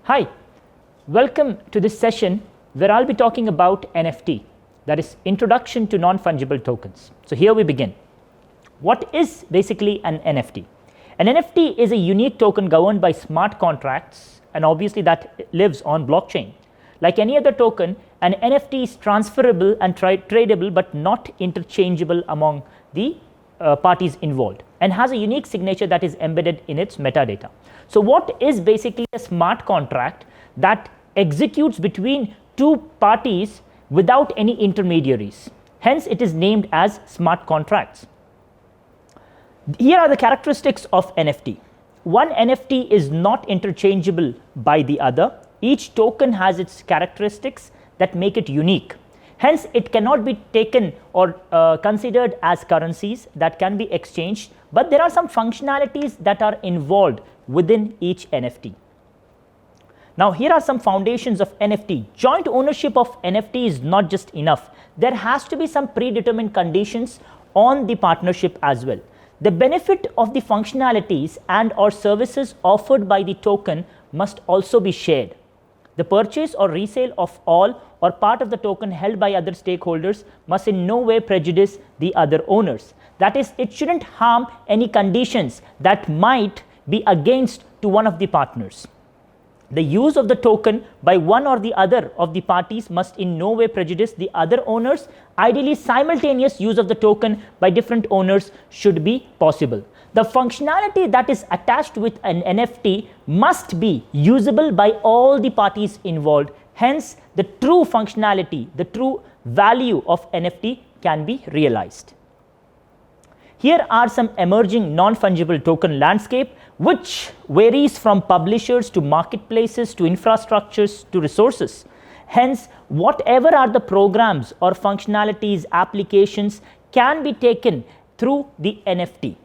Hi, welcome to this session where I'll be talking about NFT, that is Introduction to Non-Fungible Tokens. So here we begin. What is basically an NFT? An NFT is a unique token governed by smart contracts, and obviously that lives on blockchain. Like any other token, an NFT is transferable and tradable but not interchangeable among the parties involved, and has a unique signature that is embedded in its metadata. So what is basically a smart contract that executes between two parties without any intermediaries? Hence it is named as smart contracts. Here are the characteristics of NFT. One NFT is not interchangeable by the other. Each token has its characteristics that make it unique. Hence it cannot be taken or considered as currencies that can be exchanged, but there are some functionalities that are involved within each NFT. Now here are some foundations of NFT. Joint ownership of NFT is not just enough. There has to be some predetermined conditions on the partnership as well. The benefit of the functionalities and or services offered by the token must also be shared. The purchase or resale of all or part of the token held by other stakeholders must in no way prejudice the other owners. That is, it shouldn't harm any conditions that might be against to one of the partners. The use of the token by one or the other of the parties must in no way prejudice the other owners. Ideally, simultaneous use of the token by different owners should be possible. The functionality that is attached with an NFT must be usable by all the parties involved. Hence, the true functionality, the true value of NFT can be realized. Here are some emerging non-fungible token landscape, which varies from publishers to marketplaces to infrastructures to resources. Hence, whatever are the programs or functionalities, applications can be taken through the NFT.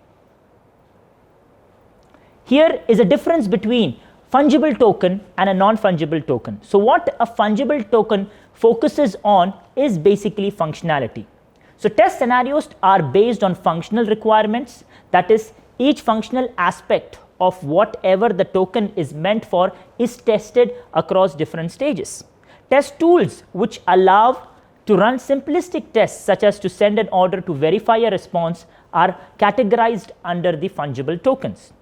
Here is a difference between fungible token and a non-fungible token. So what a fungible token focuses on is basically functionality. So test scenarios are based on functional requirements, that is, each functional aspect of whatever the token is meant for is tested across different stages. Test tools which allow to run simplistic tests, such as to send an order to verify a response, are categorized under the fungible tokens.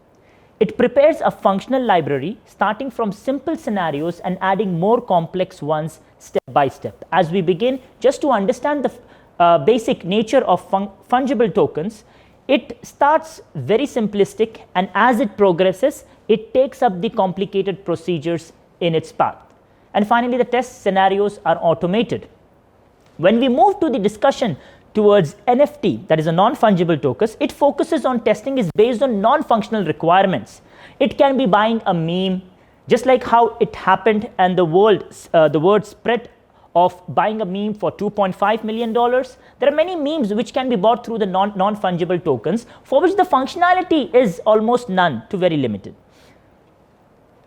It prepares a functional library starting from simple scenarios and adding more complex ones step by step. As we begin, just to understand the basic nature of fungible tokens, it starts very simplistic, and as it progresses, it takes up the complicated procedures in its path. And finally, the test scenarios are automated. When we move to the discussion towards NFT, that is a non-fungible tokens, it focuses on testing is based on non-functional requirements. It can be buying a meme, just like how it happened and the word spread of buying a meme for $2.5 million. There are many memes which can be bought through the non-fungible tokens, for which the functionality is almost none to very limited.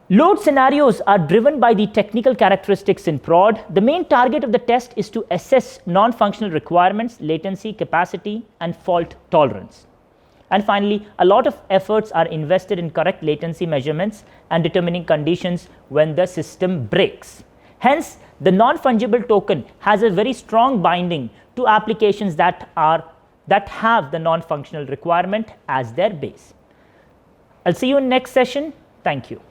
Load scenarios are driven by the technical characteristics in prod. The main target of the test is to assess non-functional requirements, latency, capacity, and fault tolerance. And finally, a lot of efforts are invested in correct latency measurements and determining conditions when the system breaks. Hence, the non-fungible token has a very strong binding to applications that have the non-functional requirement as their base. I'll see you in next session. Thank you.